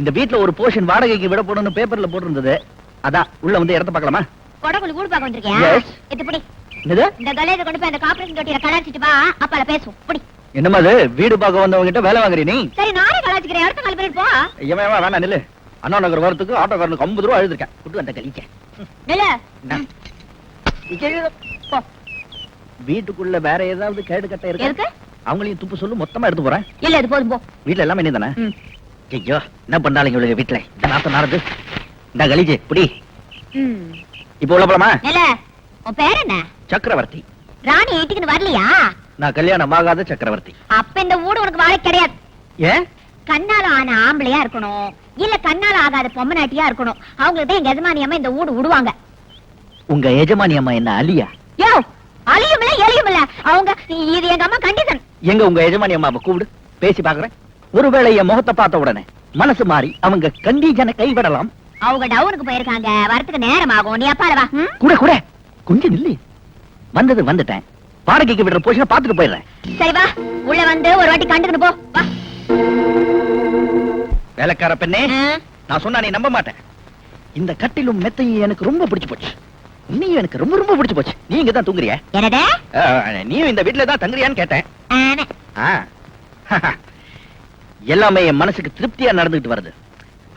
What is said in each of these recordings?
இந்த வீட்ல ஒரு போர்ஷன் வாடகைக்கு விட போடணும் பேப்பர்ல போட்டிருந்தது. அதான் உள்ள வந்து இடத்த பார்க்கலாமா? கொடகுல கூடு பார்க்க வந்திருக்கியா? இதுபடி. என்னது? இந்த கலையத கொண்டு போய் அந்த கார்ப்பரேஷன் தொட்டில கலாச்சிட்டு வா, அப்பல பேசுவோம். புடி. என்னமா அது? வீடு பார்க்க வந்தவங்க கிட்ட வேலை வாங்குறீ நீ? சரி நானே கலாச்சிக்கிறேன். அடுத்த கால் பண்ணிட்டு போ. ஏமா வேணாம் நில்லு. அண்ணா நகர் வரதுக்கு ஆட்டோக்காரனுக்கு 50 ரூபாய் எழுதிருக்கேன். குட்டு வந்த கலிக்க. நில்லு. போ. வீட்டுக்குள்ள வேற ஏதாவது கேடு கட்ட இருக்கு? அவங்களையும் துப்பு சொல்லு, மொத்தமா எடுத்து போறேன். இல்ல இது போதும் போ. வீட்ல எல்லாம் என்ன தானே? ஐயோ என்ன பண்ணாலும் இவளுக்கு வீட்டுல இந்த நாத்தம் நடந்து இந்த கலிஜே புடி. இப்போ உள்ள போலாமா? இல்ல உன் பேர் என்ன? சக்கரவர்த்தி. ராணி வீட்டுக்கு வரலையா? நான் கல்யாணம் ஆகாத சக்கரவர்த்தி. அப்ப இந்த வீடு உனக்கு வாழை கிடையாது. ஏன்? கண்ணால ஆன ஆம்பளையா இருக்கணும், இல்ல கண்ணால ஆகாத பொம்மநாட்டியா இருக்கணும். அவங்களுக்கு தான் எங்க எஜமானி அம்மா இந்த வீடு விடுவாங்க. உங்க எஜமானி அம்மா என்ன அலியா? யோ அலியும் இல்ல எலியும் இல்ல அவங்க. இது எங்க அம்மா கண்டிஷன். எங்க உங்க எஜமானி அம்மாவை கூப்பிடு, பேசி பாக்குறேன். ஒருவேளை என் முகத்தை பார்த்த உடனே மனசு மாறி அவங்க கண்டிஜனை கைவிடலாம். அவங்க டவுனுக்கு போயிருக்காங்க, வரத்துக்கு நேரம் ஆகும். நீ அப்பால வா. கூட கூட கொஞ்சம் நில்லு. வந்தது வந்துட்டேன். வாடகைக்கு விடுற போஷனை பார்த்துட்டு போயிடுறேன். சரி வா, உள்ள வந்து ஒரு வாட்டி கண்டுக்கணும் போ. வா. வேலைக்கார பெண்ணே, நான் சொன்னா நீ நம்ப மாட்டேன். இந்த கட்டிலும் மெத்தையும் எனக்கு ரொம்ப பிடிச்சு போச்சு. நீயும் எனக்கு ரொம்ப ரொம்ப பிடிச்சு போச்சு. நீ இங்க தான் தூங்குறியா? என்னடா? நீயும் இந்த வீட்டுல தான் தங்குறியான்னு கேட்டேன். எல்லாமே என் மனசுக்கு திருப்தியா நடந்துட்டு வருது.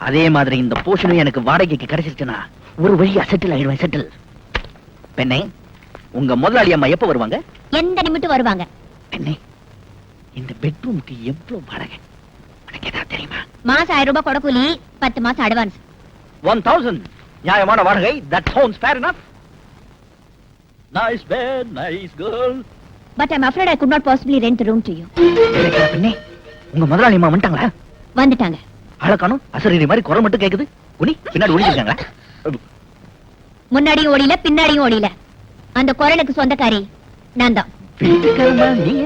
அதே மாதிரி இந்த போஷனும் எனக்கு வாடகைக்கு கிடைச்சிருச்சுன்னா ஒரு வழியா செட்டில் ஆயிடுவேன். செட்டில். பெண்ணே, உங்க முதலாளி அம்மா எப்ப வருவாங்க? எந்த நிமிடம் வருவாங்க. பெண்ணே, இந்த பெட்ரூமுக்கு எவ்வளவு வாடகை உனக்கு ஏதாவது தெரியுமா? மாசம் 1000 ரூபாய் கொடக்கூலி, 10 மாசம் அட்வான்ஸ். 1000 நியாயமான வாடகை. That sounds fair enough. Nice bed, nice girl. But I'm afraid I could not possibly rent the room to you. பெண்ணே, உங்க முதலாளி அம்மா வந்துட்டாங்களா? வந்துட்டாங்க. அழகானும் அசரீரி மாதிரி குரல் மட்டும் கேக்குது. உனி பின்னாடி ஓடிட்டாங்களா? முன்னாடியும் ஓடில, பின்னாடியும் ஓடில. அந்த குரலுக்கு சொந்தக்காரி நான் தான். வீட்டுக்காரமா நீங்க?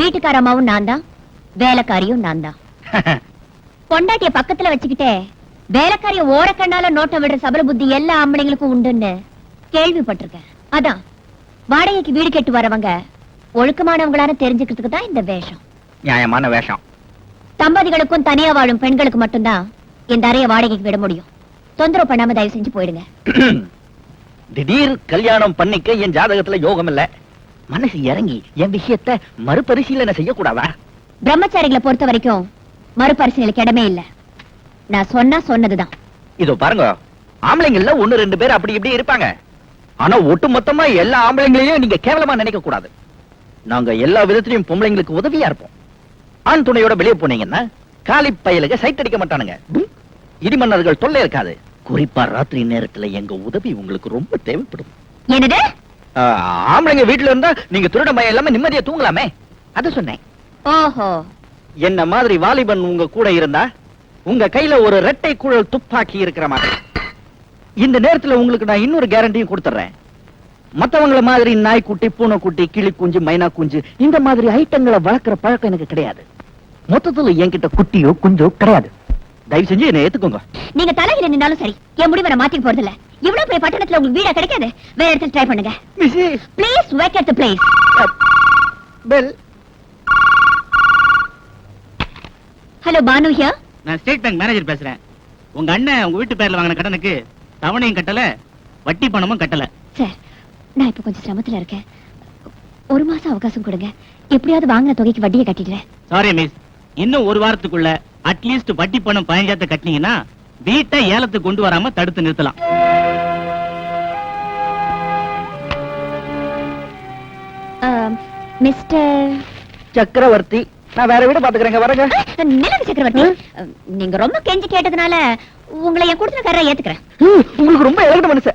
வீட்டுக்காரமாவும் நான் தான், வேலைக்காரியும் நான் தான். பொண்டாட்டிய பக்கத்துல வச்சுக்கிட்டே வேலைக்காரிய ஓரக்கண்ணால நோட்ட விடுற சபல புத்தி எல்லா ஆம்பளைங்களுக்கும் உண்டுன்னு கேள்விப்பட்டிருக்கேன். அதான் வாடகைக்கு வீடு கேட்டு வரவங்க ஒழுக்கமானவங்களான தெரிஞ்சுக்கிறதுக்கு தான் இந்த வேஷம். நியாயமான வேஷம். தம்பதிகளுக்கும் தனியா வாழும் பெண்களுக்கு மட்டும்தான் இந்த அறைய வாடகைக்கு விட முடியும். தொந்தரவு பண்ணாம தயவு செஞ்சு போயிடுங்க. திடீர் கல்யாணம் பண்ணிக்க என் ஜாதகத்துல யோகம் இல்ல. மனசு இறங்கி என் விஷயத்தை மறுபரிசீலனை செய்யக்கூடாதா? பிரம்மச்சாரிகளை பொறுத்த வரைக்கும் மறுபரிசீலனைக்கு இடமே இல்ல. நான் சொன்னா சொன்னதுதான். இதோ பாருங்க, ஆம்பளைங்கள்ல 1-2 பேர் அப்படி இப்படி இருப்பாங்க. ஆனா ஒட்டு மொத்தமா எல்லா ஆம்பளைங்களையும் நீங்க கேவலமா நினைக்க கூடாது. நாங்க எல்லா விதத்திலையும் பொம்பளைங்களுக்கு உதவியா இருப்போம். ஆண் துணையோட வெளியே போனீங்கன்னா காலி பயலுக சைட் அடிக்க மாட்டானுங்க. இடிமன்னர்கள் தொல்லை இருக்காது. குறிப்பா ராத்திரி நேரத்துல எங்க உதவி உங்களுக்கு ரொம்ப தேவைப்படும். என்னது? ஆம்பளைங்க வீட்டுல இருந்தா நீங்க திருட பயம் இல்லாம நிம்மதியா தூங்கலாமே, அத சொன்னேன். ஓஹோ. என்ன மாதிரி வாலிபன் உங்க கூட இருந்தா உங்க கையில ஒரு ரெட்டை குழல் துப்பாக்கி இருக்கிற மாதிரி. இந்த நேரத்துல உங்களுக்கு நான் இன்னொரு கேரண்டியும் கொடுத்துறேன். மத்தவங்கள மாதிரி நாய்க்குட்டி, பூனைக்குட்டி, கிளி குஞ்சு, மைனா குஞ்சு இந்த மாதிரி ஐட்டங்களை வளர்க்கிற பழக்கம் எனக்கு கிடையாது. மொத்தத்துல என்கிட்ட குட்டியோ குஞ்சோ கிடையாது. தயவு செஞ்சு என்ன ஏத்துக்கோங்க. நீங்க தலையில நின்னாலும் சரி, என் முடிவை நான் மாத்திக்க போறது இல்ல. இவ்வளவு பெரிய பட்டணத்துல உங்களுக்கு வீடா கிடைக்காது. வேற இடத்துல ட்ரை பண்ணுங்க. Please vacate the place. Bell. Hello, Banu here. நான் ஸ்டேட் பேங்க் மேனேஜர் பேசுறேன். உங்க அண்ணன் உங்க வீட்டு பேர்ல வாங்கின கடனுக்கு தவணையும் கட்டல, வட்டி பணமும் கட்டல. சார், நான் இப்ப கொஞ்சம் சிரமத்துல இருக்கேன். 1 மாசம் அவகாசம் கொடுங்க. எப்படியாவது வாங்கின தொகைக்கு வட்டியை கட்டிடுறேன். சாரி மிஸ், இன்னும் 1 வாரத்துக்குள்ள அட்லீஸ்ட் வட்டி பணம் 15,000 கட்டினீங்கன்னா வீட்டை ஏலத்துக்கு கொண்டு வராம தடுத்து நிறுத்தலாம். மிஸ்டர் சக்கரவர்த்தி, நான் வேற வீடு பாத்துக்கிறேங்க. வரங்க. நிலவு சக்கரவர்த்தி, நீங்க ரொம்ப கெஞ்சி கேட்டதுனால உங்களை என் கூட்டத்துக்காரரை ஏத்துக்கிறேன். உங்களுக்கு ரொம்ப இலகின மனசு.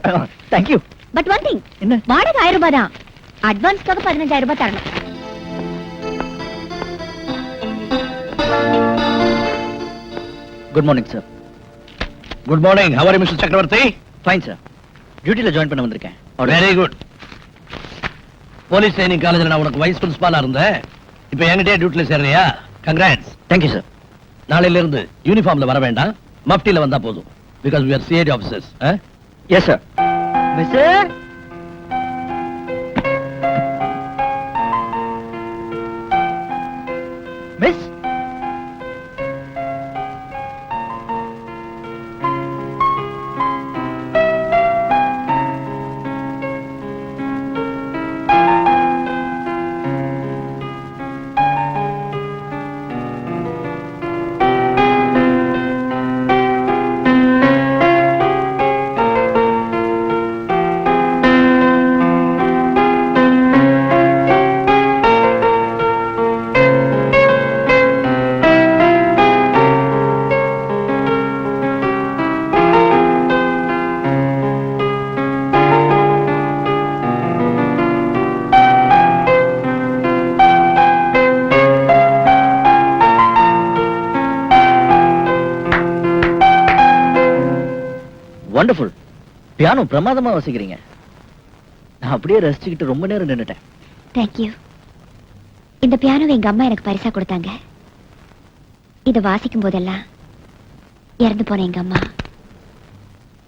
Thank you. But one thing, என்ன? வாடகை 1000 ரூபாய் தான். அட்வான்ஸ்க்காக 15,000 ரூபாய் தரணும். Good morning sir. Good morning. How are you mister Chakravarthi? Fine sir. டியூட்டில ஜாயின் பண்ண வந்திருக்கேன். Very good. போலீஸ் ட்ரைனிங் காலேஜ்ல நான் உனக்கு வைஸ் பிரின்சிபாலா இருந்தேன். இப்போ என்கிட்டயே டியூட்டில சேர்றியா? கங்க்ராட்ஸ். Thank you sir. நாளையில இருந்து யூனிஃபார்ம்ல வர வேண்டாம், மஃப்டில வந்தா போதும். because we are CID officers. Yes sir. Mister. Miss. Wonderful. Piano பிரமாதமா வாசிக்கிறீங்க. நான் அப்படியே ரசிச்சுக்கிட்டு ரொம்ப நேரம் நின்னுட்டேன். தேங்க்யூ. இந்த பியானோவை எங்க அம்மா எனக்கு பரிசா கொடுத்தாங்க. இதை வாசிக்கும் போதெல்லாம் இறந்து போன எங்க அம்மா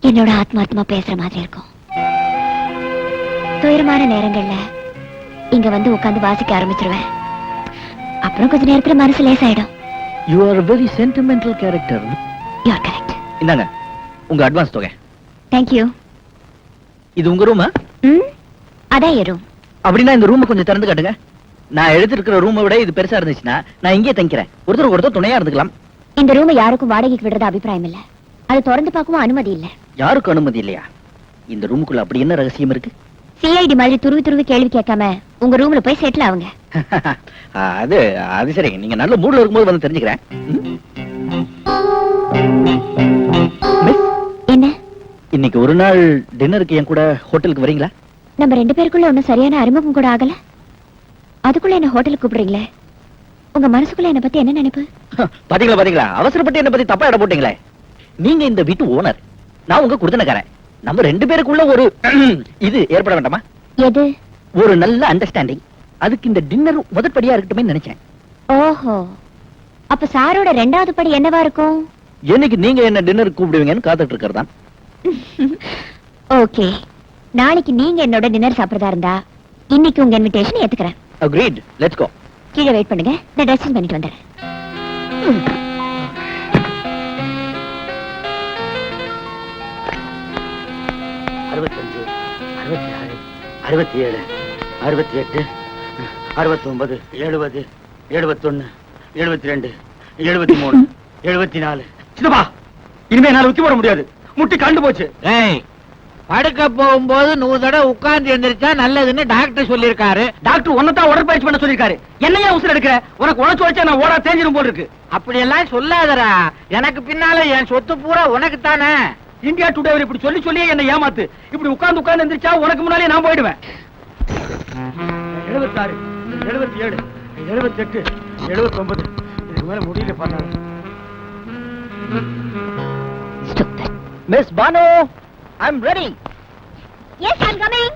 என்னோட ஆத்மாத்மா பேசுற மாதிரி இருக்கும். துயரமான நேரங்கள்ல இங்க வந்து உட்கார்ந்து வாசிக்க ஆரம்பிச்சிருவேன். அப்புறம் கொஞ்ச நேரத்துல மனசு லேசாயிடும். You are very sentimental character. You are correct. இந்தாங்க உங்க அட்வான்ஸ் தொகை. தேங்க்யூ. இது உங்க ரூமா? அதான் என் ரூம். அப்படின்னா இந்த ரூமை கொஞ்சம் திறந்து காட்டுங்க. நான் எடுத்திருக்கிற ரூமை விட இது பெருசா இருந்துச்சுன்னா நான் இங்கே தங்கிக்கிறேன். ஒருத்தர் துணையா இருந்துக்கலாம். இந்த ரூமை யாருக்கும் வாடகைக்கு விடுறது அபிப்பிராயம் இல்ல. அது திறந்து பார்க்கவும் அனுமதி இல்ல. யாருக்கும் அனுமதி இல்லையா? இந்த ரூமுக்குள்ள அப்படி என்ன ரகசியம் இருக்கு? சிஐடி மாதிரி துருவி கேள்வி கேட்காம உங்க ரூம்ல போய் செட்டில் ஆகுங்க. அது சரி. நீங்க நல்ல மூட்ல இருக்கும்போது வந்து தெரிஞ்சுக்கிறேன். என்ன இன்னைக்கு ஒரு நாள் டின்னருக்கு என் கூட ஹோட்டலுக்கு வரீங்களா? நம்ம 2 பேருக்குள்ள ஒன்னும் சரியான அறிமுகம் கூட ஆகல. அதுக்குள்ள என்ன ஹோட்டலுக்கு கூப்பிடுறீங்களே? உங்க மனசுக்குள்ள என்ன பத்தி என்ன நினைப்பு? பாத்தீங்களா அவசரப்பட்டு என்ன பத்தி தப்பா இட போட்டீங்களே. நீங்க இந்த வீட்டு ஓனர், நான் உங்க குடுத்தனக்காரன். நம்ம 2 பேருக்குள்ள ஒரு இது ஏற்பட வேண்டாமா? எது? ஒரு நல்ல அண்டர்ஸ்டாண்டிங். அதுக்கு இந்த டின்னர் முதற்படியா இருக்கட்டுமே நினைச்சேன். ஓஹோ, அப்ப சாரோட 2வது படி என்னவா இருக்கும்? என்னைக்கு நீங்க என்ன டின்னருக்கு கூப்பிடுவீங்கன்னு காத்துட்டு இருக்கிறதா. ஓகே, நாளைக்கு நீங்க என்னோட டின்னர் சாப்பிடுறதா இருந்தா இன்னைக்கு உங்க இன்விடேஷன் ஏத்துக்கிறேன். Agreed. Let's go. கீழே வெயிட் பண்ணுங்க, நான் ட்ரெஸ்ஸிங் பண்ணிட்டு வந்துடுறேன். 65, 66, 67, 68, 69, 70, 71, 72, 73, 74. சின்னப்பா, இனிமே என்னால உச்சி போட முடியாது. முட்டி கண்டு போச்சு. படுக்க போகும்போது 100 தடவை உட்கார்ந்து எந்திரிச்சா நல்லதுன்னு டாக்டர் சொல்லிருக்காரு. டாக்டர் உன்னதான் உடற்பயிற்சி பண்ண சொல்லிருக்காரு. என்னையா உசுர எடுக்கிற? உனக்கு உழைச்சு வச்சா நான் ஓடா தேஞ்சிரும் போல் இருக்கு. அப்படி எல்லாம் சொல்லாதடா. எனக்கு பின்னால என் சொத்து பூரா உனக்கு தானே. இந்தியா டுடே இப்படி சொல்லியே என்ன ஏமாத்து. இப்படி உட்கார்ந்து எந்திரிச்சா உனக்கு முன்னாலே நான் போயிடுவேன். 76, 77, 78, 79. இதுக்கு மேல முடியல பண்ணாரு. Miss Banu, I'm ready. Yes, I'm coming.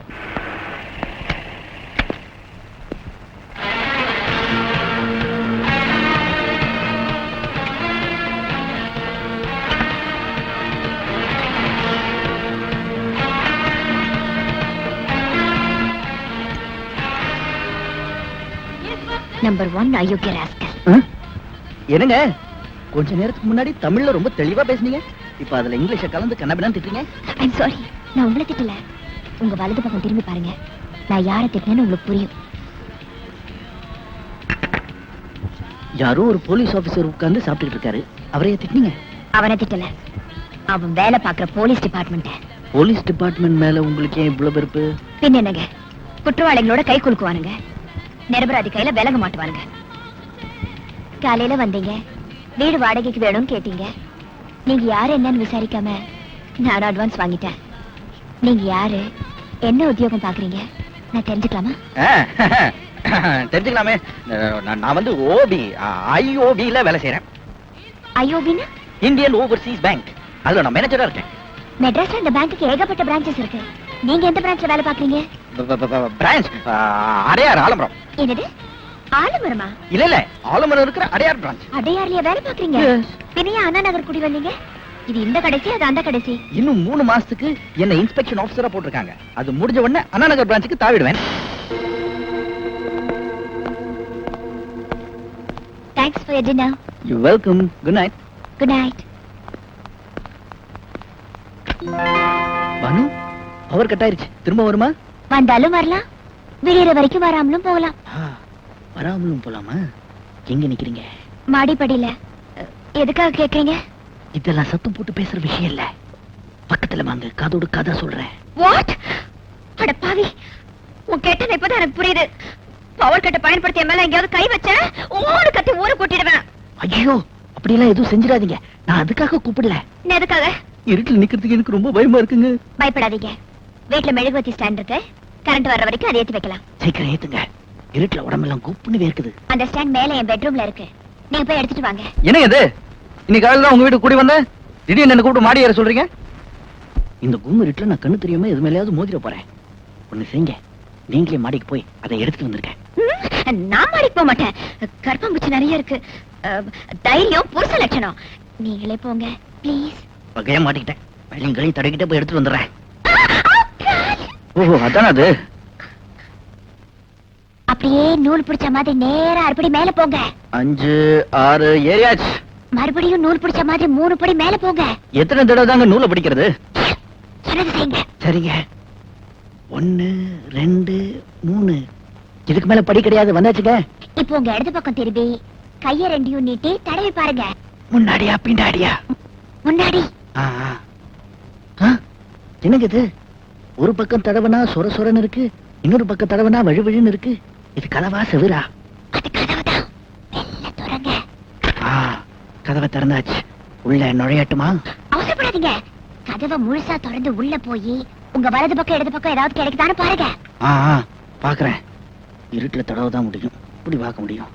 Number 1 அயோக்கிய ராஸ்கல். என்னங்க கொஞ்ச நேரத்துக்கு முன்னாடி தமிழ்ல ரொம்ப தெளிவா பேசுனீங்க. இப்ப அதுல இங்கிலீஷ கலந்து கண்ணபிடான்னு திட்டுறீங்க. I'm sorry. நான் உங்களை திட்டல. உங்க வலது பக்கம் திரும்பி பாருங்க. நான் யாரை திட்டினேன்னு உங்களுக்கு புரியும். யாரோ ஒரு போலீஸ் ஆபீசர் உட்கார்ந்து சாப்பிட்டுட்டு இருக்காரு. அவரையே திட்டினீங்க? அவனை திட்டல. அவன் வேலை பார்க்கிற போலீஸ் டிபார்ட்மெண்ட். போலீஸ் டிபார்ட்மெண்ட் மேல உங்களுக்கு ஏன் இவ்வளவு வெறுப்பு? பின்ன என்னங்க, குற்றவாளிகளோட கை குலுக்குவானுங்க, நிரபராதி கையில விலக மாட்டுவானுங்க. காலையில வந்தீங்க, வீடு வாடகைக்கு வேணும்னு கேட்டீங்க. நீங்க யாரு என்னன்னு விசாரிக்காம நான் அட்வான்ஸ் வாங்கிட்டேன். நீங்க யாரு, என்ன உத்தியோகம் பாக்குறீங்க, நான் தெரிஞ்சுக்கலாமா? தெரிஞ்சுக்கலாமே. நான் வந்து IOB-ல வேலை செய்யறேன். ஐஓபின்னா இந்தியன் ஓவர்சீஸ் பேங்க். அதுல நான் மேனேஜரா இருக்கேன். மெட்ராஸ்ல இந்த பேங்க்குக்கு ஏகப்பட்ட பிரான்ச்சஸ் இருக்கு. நீங்க எந்த பிரான்ச்ல வேலை பாக்குறீங்க? பிரான்ச் அடையார் ஆலமரம். என்னது, ஆலமரமா? இல்ல ஆலமரம் இருக்கிற அடையார் பிரான்ச். அடையார்லயே வேலை பாக்குறீங்க? பின்னைய அண்ணா நகர் குடி வந்தீங்க? இது இந்த கடைசி, அது அந்த கடைசி. இன்னும் 3 மாசத்துக்கு என்ன இன்ஸ்பெக்ஷன் ஆபீசரா போட்டிருக்காங்க. அது முடிஞ்ச உடனே அண்ணா நகர் பிரான்ச்சுக்கு தாவிடுவேன். Thanks for your dinner. You welcome. Good night. Good night. Banu, power cut ஆயிருச்சு. திரும்ப வருமா? வந்தாலும் வரலாம், விடியற வரைக்கும் வராமலும் போகலாம். வராமலும் போலாமா? எங்க நிக்கிறீங்க? மாடிப்படியில. எதுக்காக கேக்குறீங்க? இதெல்லாம் சத்தம் போட்டு பேசுற விஷயம் இல்ல. பக்கத்துல வாங்க, காதோடு கதை சொல்றேன். வாட்? அட பாவி, உன் கேட்டது இப்பதான் எனக்கு புரியுது. பவர் கட்டை பயன்படுத்திய மேல எங்கேயாவது கை வச்ச ஓடு கட்டி ஊரை கூட்டிடுவேன். ஐயோ, அப்படியெல்லாம் எதுவும் செஞ்சிடாதீங்க. நான் அதுக்காக கூப்பிடல. எதுக்காக? இருட்டில் நிக்கிறதுக்கு எனக்கு ரொம்ப பயமா இருக்குங்க. பயப்படாதீங்க, வீட்டுல மெழுகுவத்தி ஸ்டாண்ட் இருக்கு. கரண்ட் வர்ற வரைக்கும் அதை ஏத்தி வைக்கலாம். சீக்கிரம் ஏத்துங்க. இருட்டுல உடம்பெல்லாம் கூப்புன்னு வேர்க்குது. அந்த ஸ்டாண்ட் மேல என் பெட்ரூம்ல இருக்கு. நீங்க போய் எடுத்துட்டு வாங்க. என்ன இது? இன்னைக்கு காலையில தான் உங்க வீட்டுக்கு கூடி வந்தேன். திடீர்னு என்ன கூப்பிட்டு மாடி ஏற சொல்றீங்க? இந்த கும்மிருட்டுல நான் கண்ணு தெரியாம எது மேலேயாவது மோதிர போறேன். ஒண்ணு செய்யுங்க, நீங்களே மாடிக்கு போய் அதை எடுத்துட்டு வந்திருக்கேன். நான் மாடிக்கு போக மாட்டேன். கர்ப்பம்பூச்சி நிறைய இருக்கு. தைரியம் புருஷ லட்சணம். நீங்களே போங்க ப்ளீஸ். வகையா மாட்டிக்கிட்டேன். வழிங்களையும் தடவிக்கிட்டே போய் எடுத்துட்டு வந்துடுறேன். ஓஹோ, அதான அது. அப்படியே நூல் பிடிச்ச மாதிரி நேரா அறுபடி மேல போங்க. 5 6 ஏரியாச்சு. மறுபடியும் நூல் பிடிச்ச மாதிரி 3 படி மேல போங்க. எத்தனை தடவை தாங்க நூலை பிடிக்கிறது? சொன்னது செய்யுங்க. சரிங்க. 1 2 3. இதுக்கு மேல படி கிடையாது. வந்தாச்சுங்க. இப்போ உங்க இடது பக்கம் திரும்பி கைய ரெண்டையும் நீட்டி தடவி பாருங்க. முன்னாடியா பின்னாடியா? முன்னாடி. ஆ, ஆ. ஆ, என்னங்க இது? ஒரு பக்கம் தடவனா சொர சொரன்னு இருக்கு, இன்னொரு பக்கம் தடவனா வழுவழுன்னு இருக்கு. இது கதவா செவுரா? அது கதவுதான். மெல்ல திறங்க. ஆ, கதவை திறந்தாச்சு. உள்ள நுழையட்டுமா? அவசரப்படாதீங்க. கதவை முழுசா திறந்து உள்ள போய் உங்க வலது பக்கம் இடது பக்கம் ஏதாவது கிடைக்குதான்னு பாருங்க. ஆ, ஆ, பாக்குறேன். இருட்டுல தடவை தான் முடியும். இப்படி பார்க்க முடியும்.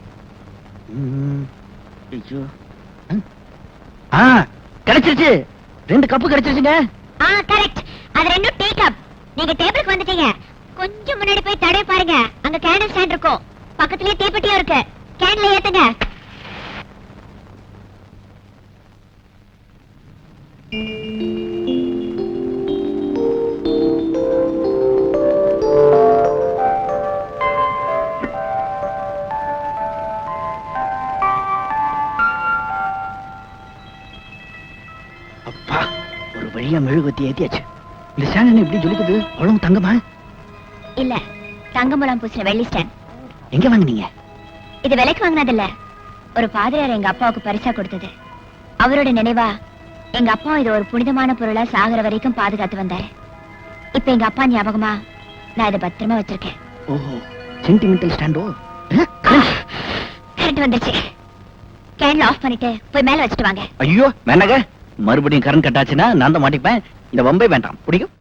ஐயோ. ஆ, கிடைச்சிருச்சு. 2 கப்பு கிடைச்சிருச்சுங்க. கரெக்ட். அது ரெண்டும் டீ கப். நீங்க டேபிளுக்கு வந்துட்டீங்க. கொஞ்சம் முன்னாடி போய் தடவி பாருங்க. அங்க கேண்டில் ஸ்டாண்ட் இருக்கும். பக்கத்துலயே தீப்பெட்டியும் இருக்கு. கேண்டில் ஏத்துங்க. அப்பா, ஒரு வழியா மெழுகுவத்தி ஏத்தியாச்சு. இந்த ஸ்டாண்ட் எப்படி ஜொலிக்குது? அவ்வளவு தங்கமா? இல்ல, தங்கமுலாம் பூசின வெள்ளி ஸ்டாண்ட். எங்க வாங்குனீங்க? இது விலைக்கு வாங்கினது இல்ல. ஒரு பாதிரியார் எங்க அப்பாவுக்கு பரிசா கொடுத்தது. அவரோட நினைவா எங்க அப்பா இது ஒரு புனிதமான பொருளா சாகர வரைக்கும் பாதுகாத்து வந்தாரு. இப்ப எங்க அப்பா ஞாபகமா நான் இதை பத்திரமா வச்சிருக்கேன். ஓஹோ, சென்டிமெண்டல் ஸ்டாண்டோ? கரண்ட் வந்துச்சு. கேண்டில் ஆஃப் பண்ணிட்டு போய் மேல வச்சுட்டு வாங்க. ஐயோ, வேணாங்க. மறுபடியும் கரண்ட் கட் ஆச்சுன்னா நான் தான் மாட்டிப்பேன். இந்த வம்பே வேண்டாம். பிடிக்கும்.